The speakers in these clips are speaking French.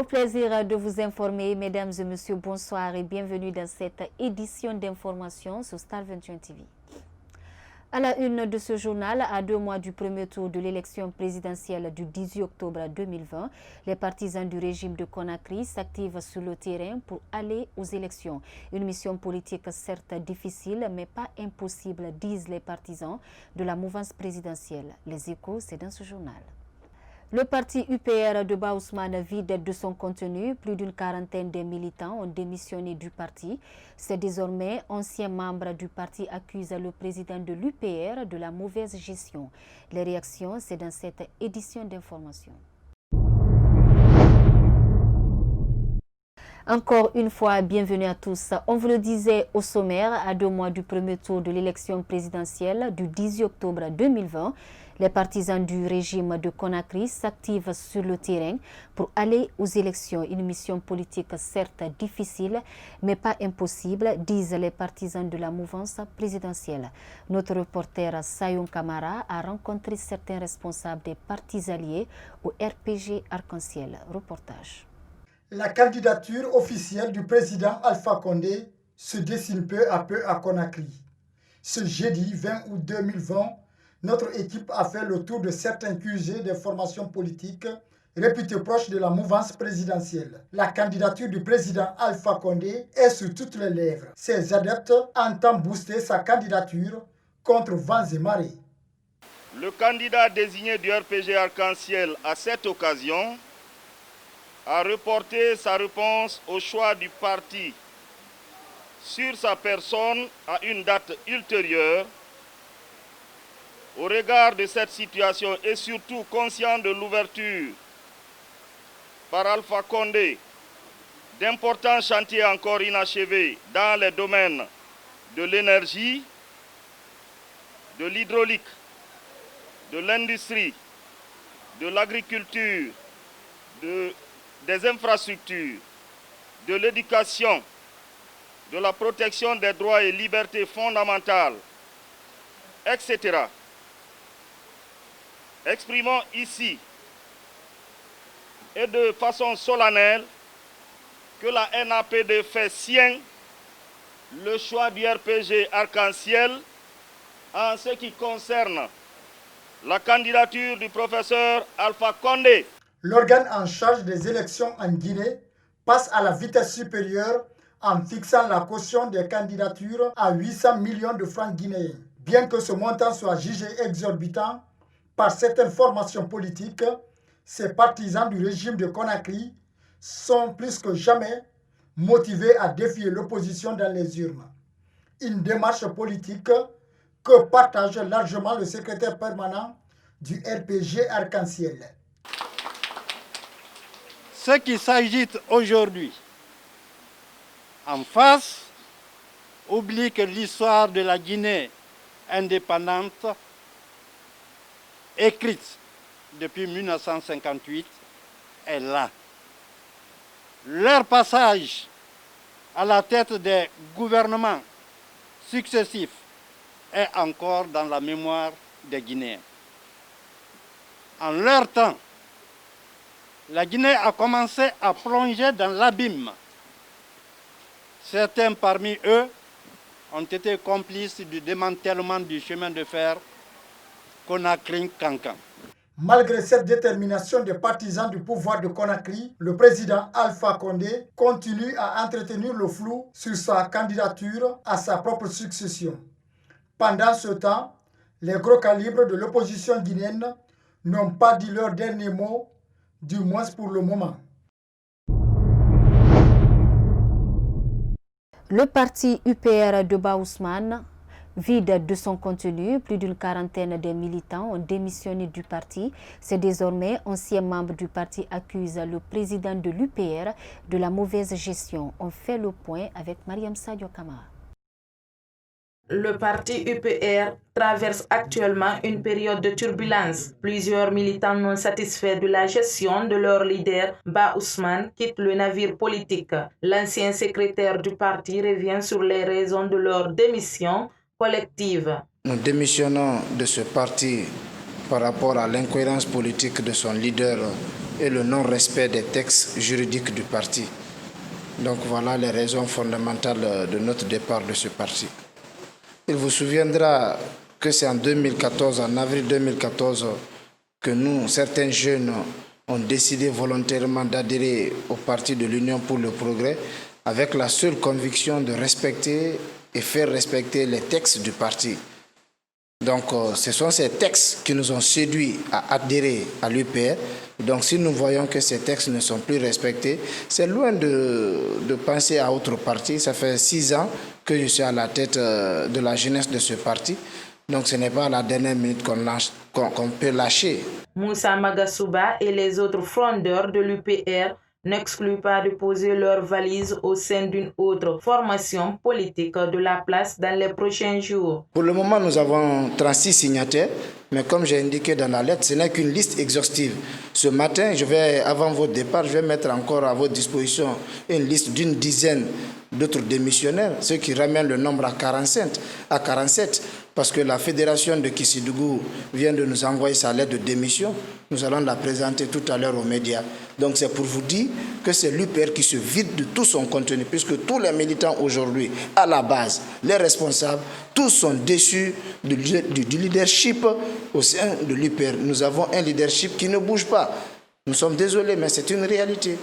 plaisir de vous informer, mesdames et messieurs, bonsoir et bienvenue dans cette édition d'information sur Star 21 TV. À la une de ce journal, à 2 mois du premier tour de l'élection présidentielle du 18 octobre 2020, les partisans du régime de Conakry s'activent sur le terrain pour aller aux élections. Une mission politique certes difficile, mais pas impossible, disent les partisans de la mouvance présidentielle. Les échos, c'est dans ce journal. Le parti UPR de Ba Ousmane vide de son contenu. Plus d'une quarantaine de militants ont démissionné du parti. C'est désormais anciens membres du parti accusent le président de l'UPR de la mauvaise gestion. Les réactions, c'est dans cette édition d'information. Encore une fois, bienvenue à tous. On vous le disait au sommaire, à 2 mois du premier tour de l'élection présidentielle du 18 octobre 2020, les partisans du régime de Conakry s'activent sur le terrain pour aller aux élections. Une mission politique certes difficile, mais pas impossible, disent les partisans de la mouvance présidentielle. Notre reporter Sayoun Kamara a rencontré certains responsables des partis alliés au RPG Arc-en-Ciel. Reportage. La candidature officielle du président Alpha Condé se dessine peu à peu à Conakry. Ce jeudi 20 août 2020, notre équipe a fait le tour de certains QG des formations politiques réputées proches de la mouvance présidentielle. La candidature du président Alpha Condé est sur toutes les lèvres. Ses adeptes entendent booster sa candidature contre vents et marées. Le candidat désigné du RPG Arc-en-Ciel à cette occasion a reporté sa réponse au choix du parti sur sa personne à une date ultérieure. Au regard de cette situation et surtout conscient de l'ouverture par Alpha Condé d'importants chantiers encore inachevés dans les domaines de l'énergie, de l'hydraulique, de l'industrie, de l'agriculture, des infrastructures, de l'éducation, de la protection des droits et libertés fondamentales, etc. Exprimons ici et de façon solennelle que la NAPD fait sien le choix du RPG Arc-en-Ciel en ce qui concerne la candidature du professeur Alpha Condé. L'organe en charge des élections en Guinée passe à la vitesse supérieure en fixant la caution des candidatures à 800 millions de francs guinéens. Bien que ce montant soit jugé exorbitant par certaines formations politiques, ces partisans du régime de Conakry sont plus que jamais motivés à défier l'opposition dans les urnes. Une démarche politique que partage largement le secrétaire permanent du RPG Arc-en-Ciel. Ce qui s'agite aujourd'hui en face oublie que l'histoire de la Guinée indépendante, écrite depuis 1958, est là. Leur passage à la tête des gouvernements successifs est encore dans la mémoire des Guinéens. En leur temps, la Guinée a commencé à plonger dans l'abîme. Certains parmi eux ont été complices du démantèlement du chemin de fer Conakry-Kankan. Malgré cette détermination des partisans du pouvoir de Conakry, le président Alpha Condé continue à entretenir le flou sur sa candidature à sa propre succession. Pendant ce temps, les gros calibres de l'opposition guinéenne n'ont pas dit leur dernier mot, du moins pour le moment. Le parti UPR de Ba Ousmane vide de son contenu. Plus d'une quarantaine de militants ont démissionné du parti. C'est désormais anciens membres du parti accusent le président de l'UPR de la mauvaise gestion. On fait le point avec Mariam Sadio Kamara. Le parti UPR traverse actuellement une période de turbulence. Plusieurs militants non satisfaits de la gestion de leur leader, Ba Ousmane, quittent le navire politique. L'ancien secrétaire du parti revient sur les raisons de leur démission collective. Nous démissionnons de ce parti par rapport à l'incohérence politique de son leader, et le non-respect des textes juridiques du parti. Donc voilà les raisons fondamentales de notre départ de ce parti. Il vous souviendra que c'est en 2014, en avril 2014, que nous, certains jeunes, ont décidé volontairement d'adhérer au parti de l'Union pour le progrès avec la seule conviction de respecter et faire respecter les textes du parti. Donc ce sont ces textes qui nous ont séduits à adhérer à l'UPR. Donc si nous voyons que ces textes ne sont plus respectés, c'est loin de penser à autre parti. Ça fait 6 ans que je suis à la tête de la jeunesse de ce parti. Donc ce n'est pas à la dernière minute qu'on peut lâcher. Moussa Magasuba et les autres frondeurs de l'UPR n'excluent pas de poser leurs valises au sein d'une autre formation politique de la place dans les prochains jours. Pour le moment, nous avons 36 signataires, mais comme j'ai indiqué dans la lettre, ce n'est qu'une liste exhaustive. Ce matin, avant votre départ, je vais mettre encore à votre disposition une liste d'une dizaine d'autres démissionnaires, ce qui ramène le nombre à 47, parce que la fédération de Kissidougou vient de nous envoyer sa lettre de démission. Nous allons la présenter tout à l'heure aux médias. Donc c'est pour vous dire que c'est l'UPR qui se vide de tout son contenu, puisque tous les militants aujourd'hui, à la base, les responsables, tous sont déçus du leadership au sein de l'UPR. Nous avons un leadership qui ne bouge pas. Nous sommes désolés, mais c'est une réalité.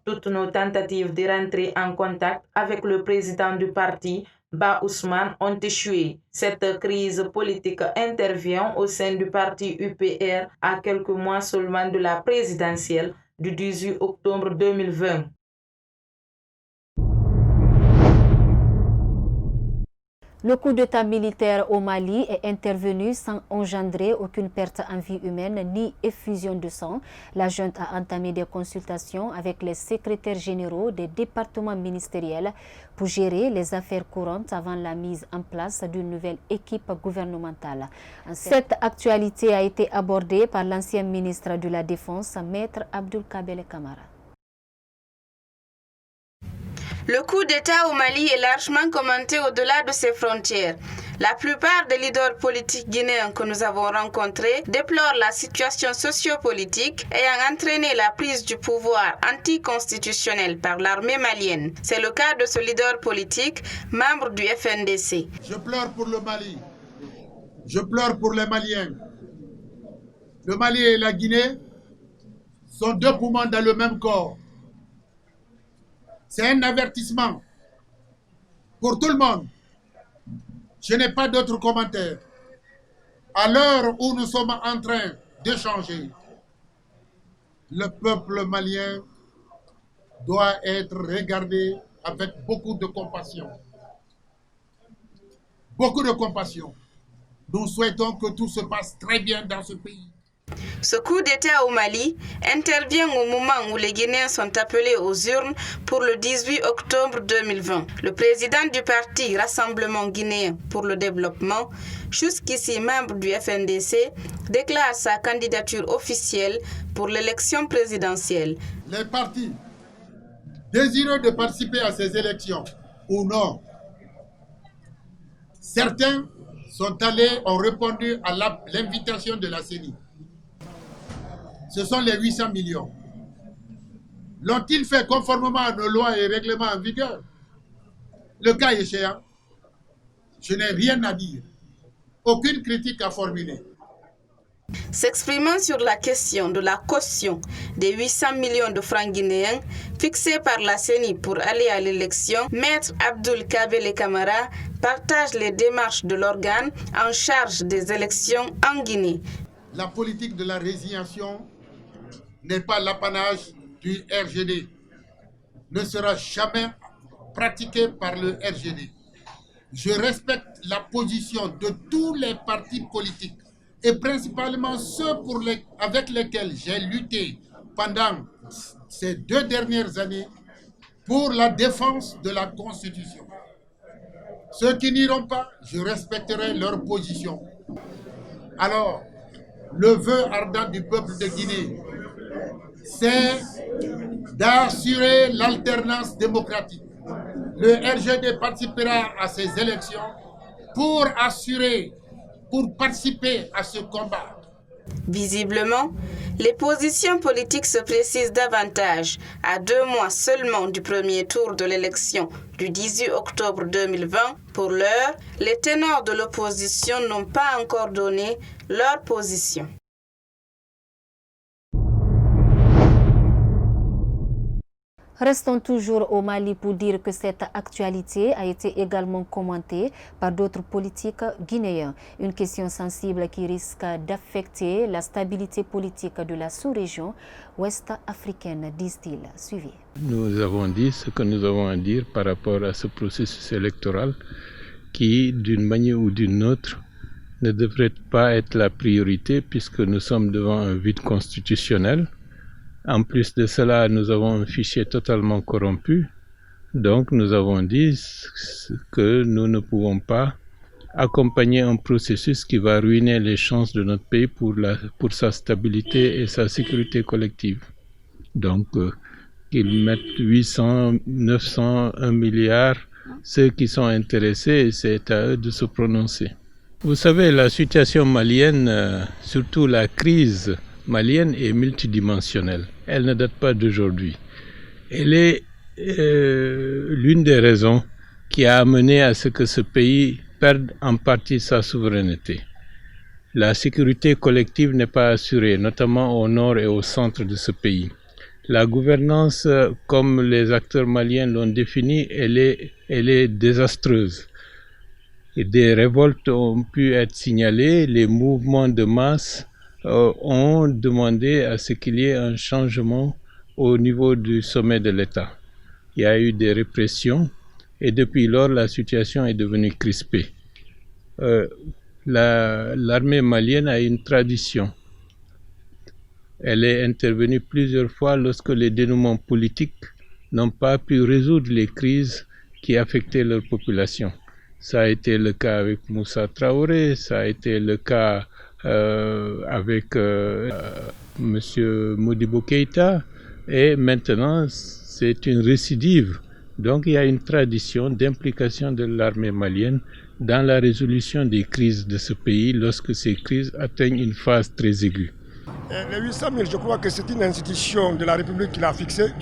Toutes nos tentatives de rentrer en contact avec le président du parti, Ba Ousmane, ont échoué. Cette crise politique intervient au sein du parti UPR à quelques mois seulement de la présidentielle du 18 octobre 2020. Le coup d'État militaire au Mali est intervenu sans engendrer aucune perte en vie humaine ni effusion de sang. La junte a entamé des consultations avec les secrétaires généraux des départements ministériels pour gérer les affaires courantes avant la mise en place d'une nouvelle équipe gouvernementale. Cette actualité a été abordée par l'ancien ministre de la Défense, Maître Abdoul Kabele Kamara. Le coup d'État au Mali est largement commenté au-delà de ses frontières. La plupart des leaders politiques guinéens que nous avons rencontrés déplorent la situation sociopolitique ayant entraîné la prise du pouvoir anticonstitutionnel par l'armée malienne. C'est le cas de ce leader politique, membre du FNDC. Je pleure pour le Mali. Je pleure pour les Maliens. Le Mali et la Guinée sont deux poumons dans le même corps. C'est un avertissement pour tout le monde. Je n'ai pas d'autres commentaires. À l'heure où nous sommes en train d'échanger, le peuple malien doit être regardé avec beaucoup de compassion. Beaucoup de compassion. Nous souhaitons que tout se passe très bien dans ce pays. Ce coup d'État au Mali intervient au moment où les Guinéens sont appelés aux urnes pour le 18 octobre 2020. Le président du parti Rassemblement guinéen pour le développement, jusqu'ici membre du FNDC, déclare sa candidature officielle pour l'élection présidentielle. Les partis désireux de participer à ces élections ou non, certains ont répondu à l'invitation de la CENI. Ce sont les 800 millions. L'ont-ils fait conformément à nos lois et règlements en vigueur? Le cas échéant, je n'ai rien à dire. Aucune critique à formuler. S'exprimant sur la question de la caution des 800 millions de francs guinéens fixés par la CENI pour aller à l'élection, Maître Abdoul Kabele Kamara partage les démarches de l'organe en charge des élections en Guinée. La politique de la résignation n'est pas l'apanage du RGD, ne sera jamais pratiquée par le RGD. Je respecte la position de tous les partis politiques et principalement ceux avec lesquels j'ai lutté pendant ces 2 dernières années pour la défense de la Constitution. Ceux qui n'iront pas, je respecterai leur position. Alors, le vœu ardent du peuple de Guinée, c'est d'assurer l'alternance démocratique. Le RGD participera à ces élections pour participer à ce combat. Visiblement, Les positions politiques se précisent davantage. À 2 mois seulement du premier tour de l'élection du 18 octobre 2020, pour l'heure, les ténors de l'opposition n'ont pas encore donné leur position. Restons toujours au Mali pour dire que cette actualité a été également commentée par d'autres politiques guinéens. Une question sensible qui risque d'affecter la stabilité politique de la sous-région ouest-africaine, disent-ils. Suivez. Nous avons dit ce que nous avons à dire par rapport à ce processus électoral qui, d'une manière ou d'une autre, ne devrait pas être la priorité puisque nous sommes devant un vide constitutionnel. En plus de cela, nous avons un fichier totalement corrompu. Donc, nous avons dit que nous ne pouvons pas accompagner un processus qui va ruiner les chances de notre pays pour sa stabilité et sa sécurité collective. Donc, qu'ils mettent 800, 900, 1 milliard, ceux qui sont intéressés, c'est à eux de se prononcer. Vous savez, la situation malienne, surtout la crise malienne, est multidimensionnelle. Elle ne date pas d'aujourd'hui. Elle est l'une des raisons qui a amené à ce que ce pays perde en partie sa souveraineté. La sécurité collective n'est pas assurée, notamment au nord et au centre de ce pays. La gouvernance, comme les acteurs maliens l'ont définie, elle est désastreuse. Et des révoltes ont pu être signalées, les mouvements de masse ont demandé à ce qu'il y ait un changement au niveau du sommet de l'État. Il y a eu des répressions et depuis lors la situation est devenue crispée. L'armée malienne a une tradition. Elle est intervenue plusieurs fois lorsque les dénouements politiques n'ont pas pu résoudre les crises qui affectaient leur population. Ça a été le cas avec Moussa Traoré, ça a été le cas avec M. Modibo Keïta, et maintenant c'est une récidive. Donc il y a une tradition d'implication de l'armée malienne dans la résolution des crises de ce pays lorsque ces crises atteignent une phase très aiguë. Les 800 000, je crois que c'est une institution de la République qui l'a fixée.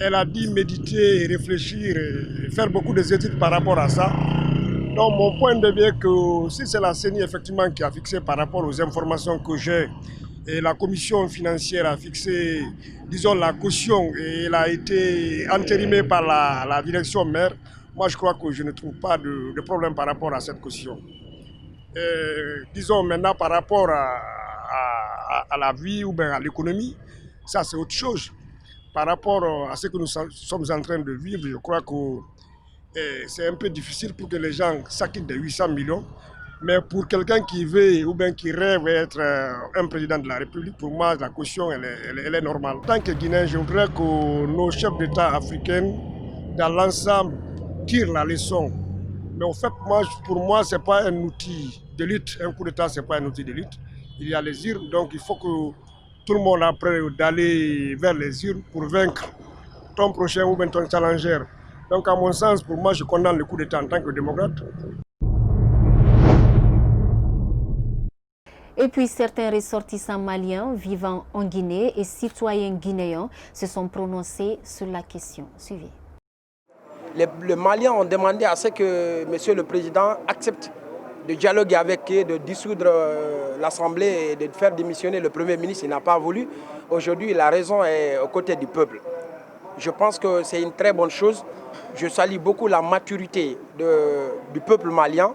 Elle a dit méditer, réfléchir, et faire beaucoup d'études par rapport à ça. Donc mon point de vue est que si c'est la CENI effectivement qui a fixé par rapport aux informations que j'ai, et la commission financière a fixé, disons, la caution, et elle a été entérimée par la direction mère, moi je crois que je ne trouve pas de problème par rapport à cette caution. Disons maintenant par rapport à la vie ou bien à l'économie, ça c'est autre chose. Par rapport à ce que nous sommes en train de vivre, je crois que c'est un peu difficile pour que les gens s'acquittent de 800 millions. Mais pour quelqu'un qui veut ou bien qui rêve d'être un président de la République, pour moi, la caution, elle est normale. En tant que Guinéen, je voudrais que nos chefs d'État africains, dans l'ensemble, tirent la leçon. Mais en fait, pour moi, ce n'est pas un outil de lutte. Un coup d'État, ce n'est pas un outil de lutte. Il y a les urnes, donc il faut que tout le monde apprenne d'aller vers les urnes pour vaincre ton prochain ou bien ton challenger. Donc à mon sens, pour moi, je condamne le coup d'État en tant que démocrate. Et puis certains ressortissants maliens vivant en Guinée et citoyens guinéens se sont prononcés sur la question. Suivez. Les Maliens ont demandé à ce que M. le Président accepte de dialoguer avec eux, de dissoudre l'Assemblée et de faire démissionner le Premier ministre. Il n'a pas voulu. Aujourd'hui, la raison est aux côtés du peuple. Je pense que c'est une très bonne chose. Je salue beaucoup la maturité du peuple malien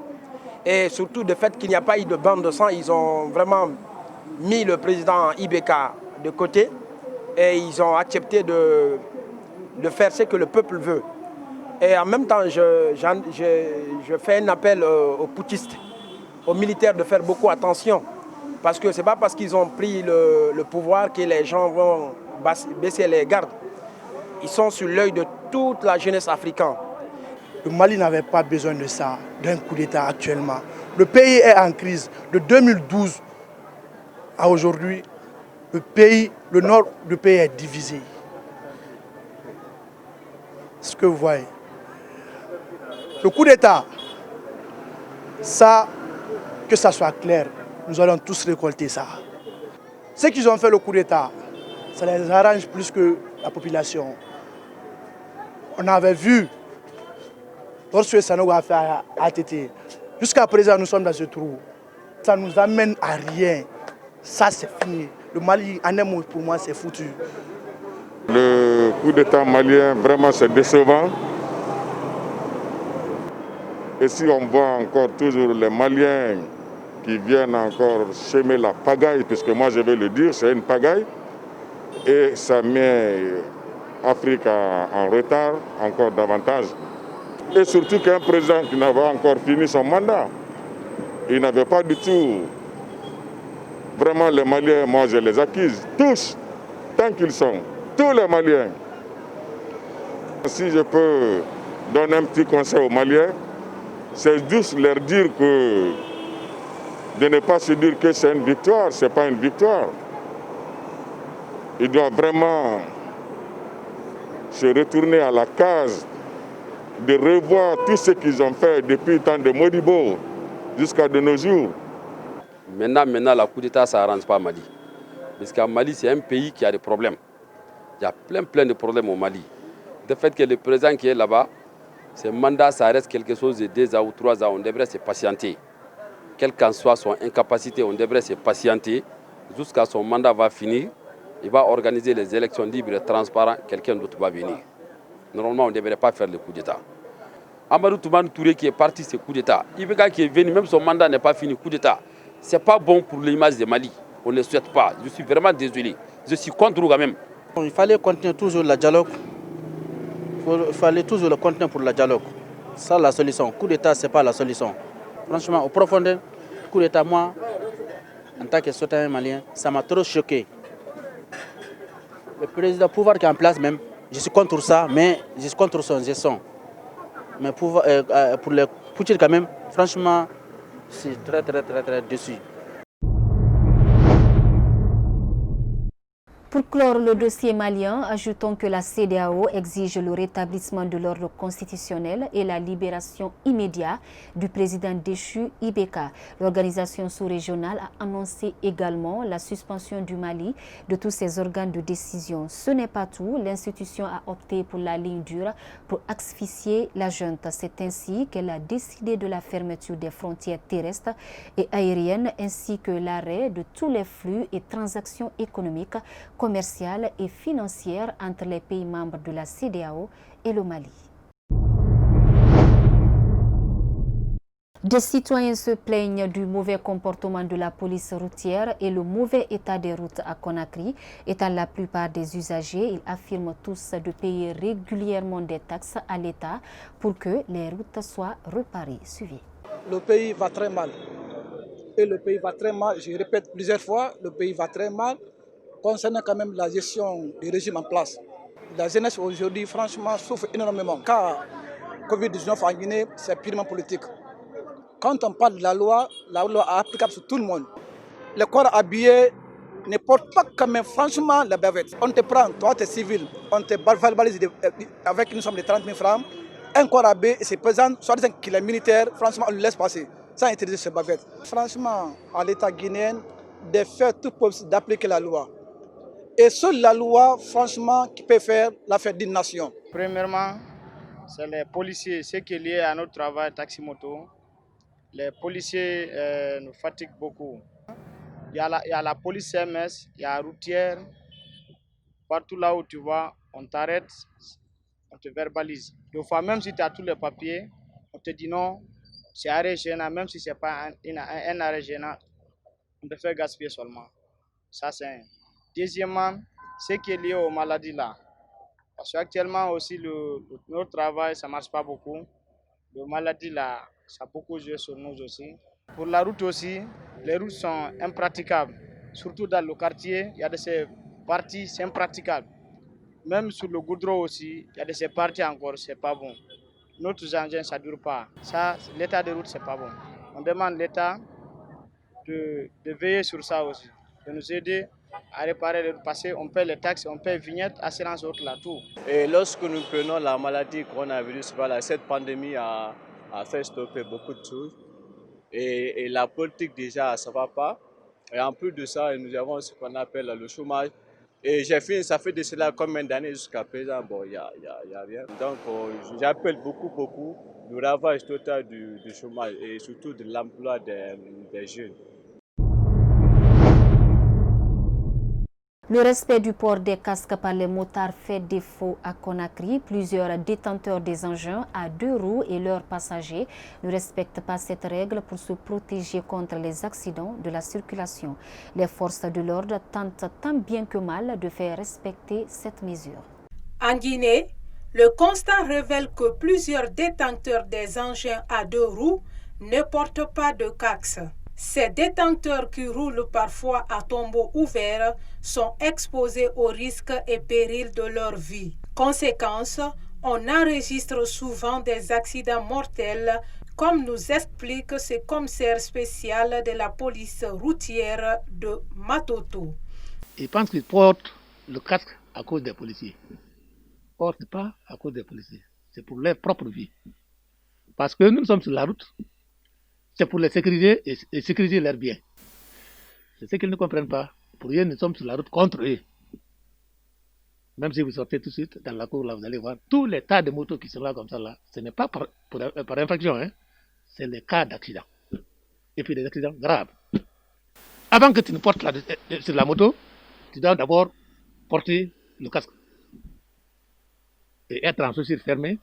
et surtout le fait qu'il n'y a pas eu de bande de sang. Ils ont vraiment mis le président Ibeka de côté et ils ont accepté de faire ce que le peuple veut. Et en même temps, je fais un appel aux putschistes, aux militaires de faire beaucoup attention. Parce que ce n'est pas parce qu'ils ont pris le pouvoir que les gens vont baisser les gardes. Ils sont sur l'œil de toute la jeunesse africaine. Le Mali n'avait pas besoin de ça, d'un coup d'État actuellement. Le pays est en crise. De 2012 à aujourd'hui, le nord du pays est divisé. Ce que vous voyez. Le coup d'État, ça, que ça soit clair, nous allons tous récolter ça. Ceux qui ont fait le coup d'État, ça les arrange plus que la population. On avait vu lorsque Sanogo a fait ATT. Jusqu'à présent, nous sommes dans ce trou. Ça ne nous amène à rien. Ça, c'est fini. Le Mali, en un mot, pour moi, c'est foutu. Le coup d'État malien, vraiment, c'est décevant. Et si on voit encore toujours les Maliens qui viennent encore semer la pagaille, puisque moi je vais le dire, c'est une pagaille, et ça met l'Afrique en retard encore davantage. Et surtout qu'un président qui n'avait encore fini son mandat, il n'avait pas du tout. Vraiment, les Maliens, moi je les accuse, tous, tant qu'ils sont, tous les Maliens. Si je peux donner un petit conseil aux Maliens, c'est juste leur dire que de ne pas se dire que c'est une victoire, ce n'est pas une victoire. Ils doivent vraiment se retourner à la case, de revoir tout ce qu'ils ont fait depuis tant de Modibo jusqu'à de nos jours. Maintenant, la coup d'État, ça n'arrange pas Mali. Parce que Mali, c'est un pays qui a des problèmes. Il y a plein de problèmes au Mali. Le fait que le président qui est là-bas, ce mandat, ça reste quelque chose de 2 ans ou 3 ans. On devrait se patienter. Quelle qu'en soit son incapacité, on devrait se patienter jusqu'à son mandat va finir. Il va organiser les élections libres et transparentes. Quelqu'un d'autre va venir. Normalement, on ne devrait pas faire le coup d'État. Amadou Toumane Touré qui est parti, c'est coup d'État. Ibeka qui est venu, même son mandat n'est pas fini, coup d'État. Ce n'est pas bon pour l'image de Mali. On ne le souhaite pas. Je suis vraiment désolé. Je suis contre quand même. Il fallait continuer toujours le dialogue. Il fallait toujours le continuer pour le dialogue. Ça, la solution. Coup d'État, ce n'est pas la solution. Franchement, au profondeur, coup d'État, moi, en tant que citoyen malien, ça m'a trop choqué. Le président pouvoir qui est en place même, je suis contre ça, mais je suis contre son gestion. Mais pour les Poutine quand même, franchement, c'est très déçu. Pour clore le dossier malien, ajoutons que la CEDEAO exige le rétablissement de l'ordre constitutionnel et la libération immédiate du président déchu Ibeka. L'organisation sous-régionale a annoncé également la suspension du Mali de tous ses organes de décision. Ce n'est pas tout, l'institution a opté pour la ligne dure pour asphyxier la junte. C'est ainsi qu'elle a décidé de la fermeture des frontières terrestres et aériennes ainsi que l'arrêt de tous les flux et transactions économiques, commerciale et financière entre les pays membres de la CEDEAO et le Mali. Des citoyens se plaignent du mauvais comportement de la police routière et le mauvais état des routes à Conakry. Étant la plupart des usagers, ils affirment tous de payer régulièrement des taxes à l'État pour que les routes soient réparées. Suivez. Le pays va très mal. Et le pays va très mal, je répète plusieurs fois, le pays va très mal. Concernant quand même la gestion du régime en place. La jeunesse aujourd'hui, franchement, souffre énormément. Car Covid-19 en Guinée, c'est purement politique. Quand on parle de la loi est applicable sur tout le monde. Le corps habillé ne porte pas quand même franchement la bavette. On te prend, toi tu es civil, on te verbalise avec une somme de 30 000 francs. Un corps habillé et c'est présent, soit disant qu'il est militaire, franchement on le laisse passer, sans utiliser ce bavette. Franchement, à l'État guinéen, de faire tout possible d'appliquer la loi. Et seule la loi, franchement, qui peut faire l'affaire d'une nation. Premièrement, c'est les policiers, ce qui est lié à notre travail taxi-moto. Les policiers nous fatiguent beaucoup. Il y a la police CMS, il y a la routière. Partout là où tu vas, on t'arrête, on te verbalise. Des fois, même si tu as tous les papiers, on te dit non, c'est arrêt gênant, même si ce n'est pas un arrêt gênant, on te fait gaspiller seulement. Ça, c'est un. Deuxièmement, ce qui est lié aux maladies là. Parce qu'actuellement aussi, notre travail, ça ne marche pas beaucoup. Les maladies là, ça a beaucoup joué sur nous aussi. Pour la route aussi, les routes sont impraticables. Surtout dans le quartier, il y a de ces parties, c'est impraticable. Même sur le goudron aussi, il y a de ces parties encore, c'est pas bon. Notre engin, ça ne dure pas. Ça, l'état des routes, c'est pas bon. On demande l'État de veiller sur ça aussi, de nous aider à réparer les routes, parce qu'on paie les taxes, on paie vignettes, assurance, autres là, tout. Et lorsque nous prenons la maladie coronavirus, voilà, cette pandémie a fait stopper beaucoup de choses. Et la politique déjà, ça ne va pas. Et en plus de ça, nous avons ce qu'on appelle le chômage. Et ça fait de cela combien d'années jusqu'à présent? Bon, il n'y a rien. Donc, j'appelle beaucoup le ravage total du chômage et surtout de l'emploi des jeunes. Le respect du port des casques par les motards fait défaut à Conakry. Plusieurs détenteurs des engins à 2 roues et leurs passagers ne respectent pas cette règle pour se protéger contre les accidents de la circulation. Les forces de l'ordre tentent tant bien que mal de faire respecter cette mesure. En Guinée, le constat révèle que plusieurs détenteurs des engins à 2 roues ne portent pas de casque. Ces détenteurs qui roulent parfois à tombeau ouvert sont exposés aux risques et périls de leur vie. Conséquence, on enregistre souvent des accidents mortels, comme nous explique ce commissaire spécial de la police routière de Matoto. Ils pensent qu'ils portent le casque à cause des policiers. Or, ce n'est pas à cause des policiers, c'est pour leur propre vie. Parce que nous sommes sur la route. C'est pour les sécuriser et sécuriser leurs biens. C'est ce qu'ils ne comprennent pas. Pour eux, nous sommes sur la route contre eux. Même si vous sortez tout de suite dans la cour, là, vous allez voir tous les tas de motos qui sont là comme ça. Là. Ce n'est pas par infraction, hein. C'est les cas d'accident. Et puis des accidents graves. Avant que tu ne portes sur la moto, tu dois d'abord porter le casque. Et être en chaussures fermées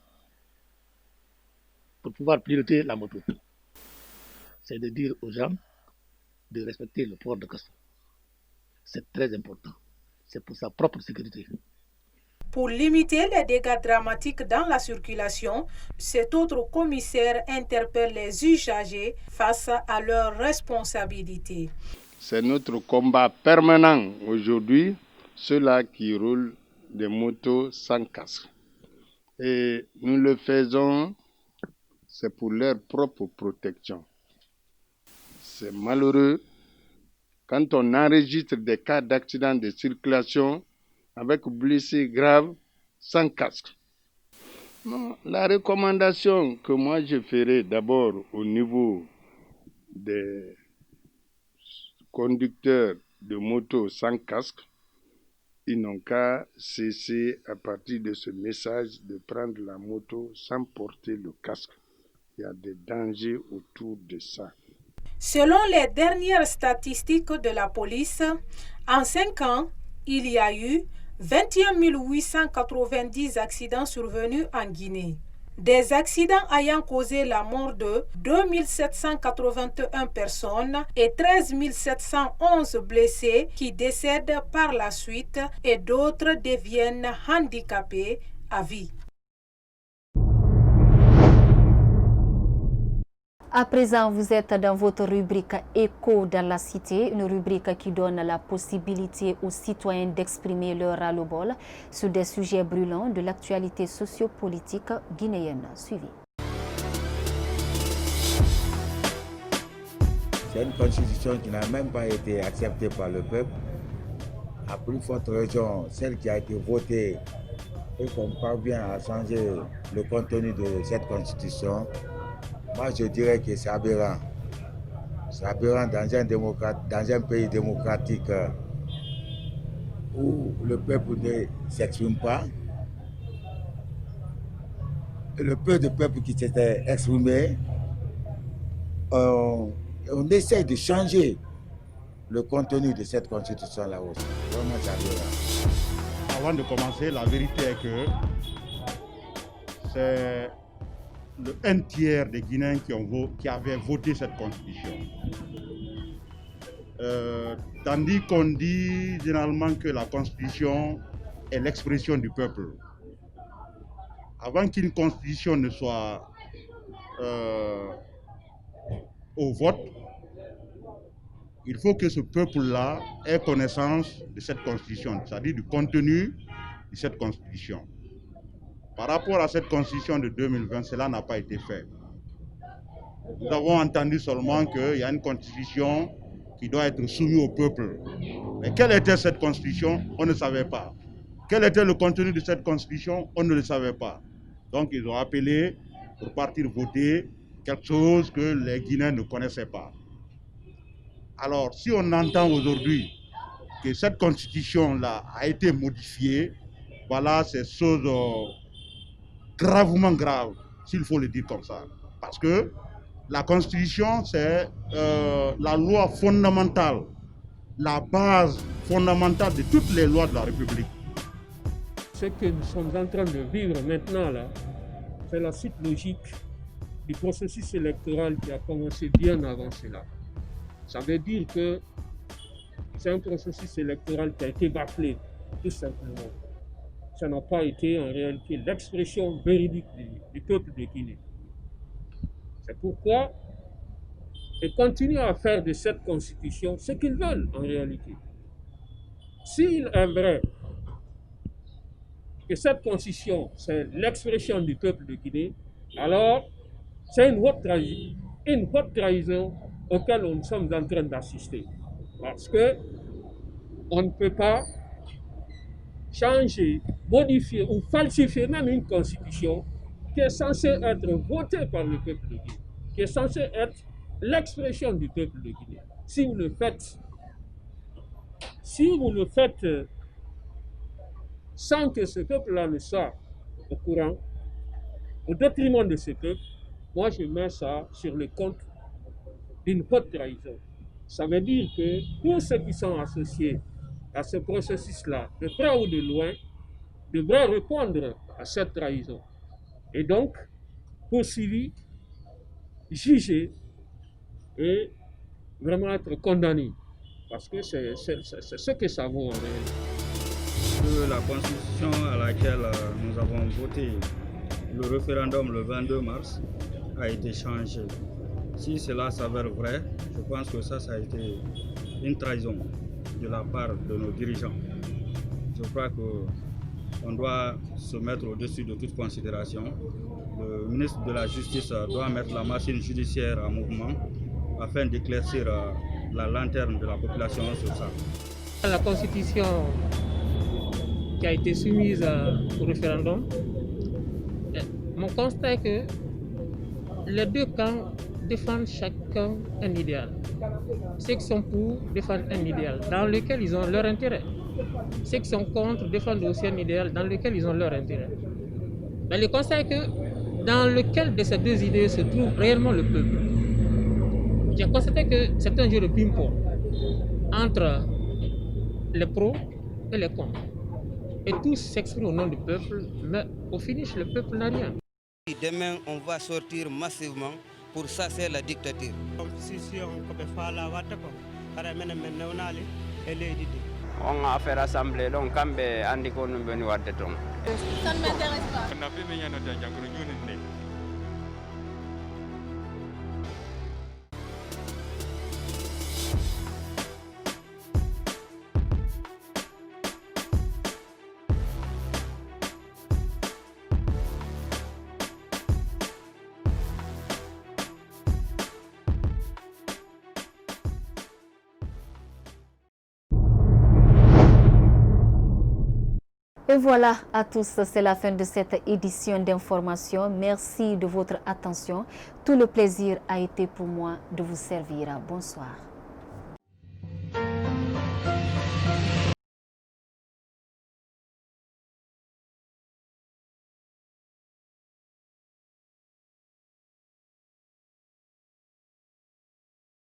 pour pouvoir piloter la moto. C'est de dire aux gens de respecter le port de casque. C'est très important. C'est pour sa propre sécurité. Pour limiter les dégâts dramatiques dans la circulation, cet autre commissaire interpelle les usagers face à leurs responsabilités. C'est notre combat permanent aujourd'hui, ceux-là qui roulent des motos sans casque. Et nous le faisons, c'est pour leur propre protection. C'est malheureux quand on enregistre des cas d'accident de circulation avec blessés graves sans casque. Non, la recommandation que moi je ferai d'abord au niveau des conducteurs de motos sans casque, ils n'ont qu'à cesser à partir de ce message de prendre la moto sans porter le casque. Il y a des dangers autour de ça. Selon les dernières statistiques de la police, en 5 ans, il y a eu 21 890 accidents survenus en Guinée. Des accidents ayant causé la mort de 2 781 personnes et 13 711 blessés qui décèdent par la suite et d'autres deviennent handicapés à vie. À présent, vous êtes dans votre rubrique Écho dans la cité, une rubrique qui donne la possibilité aux citoyens d'exprimer leur ras-le-bol sur des sujets brûlants de l'actualité sociopolitique guinéenne. Suivez. C'est une constitution qui n'a même pas été acceptée par le peuple. À plus forte raison, celle qui a été votée et qu'on parvient à changer le contenu de cette constitution. Moi, je dirais que c'est aberrant. C'est aberrant dans un pays démocratique où le peuple ne s'exprime pas. Et le peu de peuple qui s'était exprimé, on essaie de changer le contenu de cette constitution-là aussi. Vraiment, c'est aberrant. Avant de commencer, la vérité est que c'est le 1/3 des Guinéens qui avaient voté cette constitution. Tandis qu'on dit généralement que la constitution est l'expression du peuple. Avant qu'une constitution ne soit au vote, il faut que ce peuple-là ait connaissance de cette constitution, c'est-à-dire du contenu de cette constitution. Par rapport à cette constitution de 2020, cela n'a pas été fait. Nous avons entendu seulement qu'il y a une constitution qui doit être soumise au peuple. Mais quelle était cette constitution? On ne savait pas. Quel était le contenu de cette constitution? On ne le savait pas. Donc ils ont appelé pour partir voter quelque chose que les Guinéens ne connaissaient pas. Alors, si on entend aujourd'hui que cette constitution-là a été modifiée, voilà, c'est chose gravement grave, s'il faut le dire comme ça. Parce que la constitution, c'est la loi fondamentale, la base fondamentale de toutes les lois de la République. Ce que nous sommes en train de vivre maintenant, là, c'est la suite logique du processus électoral qui a commencé bien avant cela. Ça veut dire que c'est un processus électoral qui a été bâclé, tout simplement. Ça n'a pas été en réalité l'expression véridique du peuple de Guinée. C'est pourquoi ils continuent à faire de cette constitution ce qu'ils veulent en réalité. S'il est vrai que cette constitution, c'est l'expression du peuple de Guinée, alors c'est une haute trahison auquel nous sommes en train d'assister. Parce que on ne peut pas changer, modifier ou falsifier même une constitution qui est censée être votée par le peuple de Guinée, qui est censée être l'expression du peuple de Guinée. Si vous le faites sans que ce peuple-là ne soit au courant, au détriment de ce peuple, moi je mets ça sur le compte d'une haute trahison. Ça veut dire que tous ceux qui sont associés à ce processus-là, de près ou de loin, devraient répondre à cette trahison. Et donc, poursuivis, jugés et vraiment être condamnés. Parce que c'est ce que ça vaut en réalité. La constitution à laquelle nous avons voté le référendum le 22 mars a été changée. Si cela s'avère vrai, je pense que ça a été une trahison de la part de nos dirigeants. Je crois qu'on doit se mettre au-dessus de toute considération. Le ministre de la Justice doit mettre la machine judiciaire en mouvement afin d'éclaircir la lanterne de la population sur ça. La constitution qui a été soumise au référendum, mon constat est que les deux camps défendent chacun un idéal. Ceux qui sont pour défendent un idéal dans lequel ils ont leur intérêt. Ceux qui sont contre défendent aussi un idéal dans lequel ils ont leur intérêt. Mais le constat est que dans lequel de ces deux idées se trouve réellement le peuple. J'ai constaté que c'est un jeu de ping-pong entre les pros et les contre. Et tous s'expriment au nom du peuple, mais au finish, le peuple n'a rien. Demain, on va sortir massivement pour chasser la dictature. On a fait assemblée, donc quand on dit qu'on est venu à Téton. Ça ne m'intéresse pas. Et voilà à tous, c'est la fin de cette édition d'information. Merci de votre attention. Tout le plaisir a été pour moi de vous servir. Bonsoir.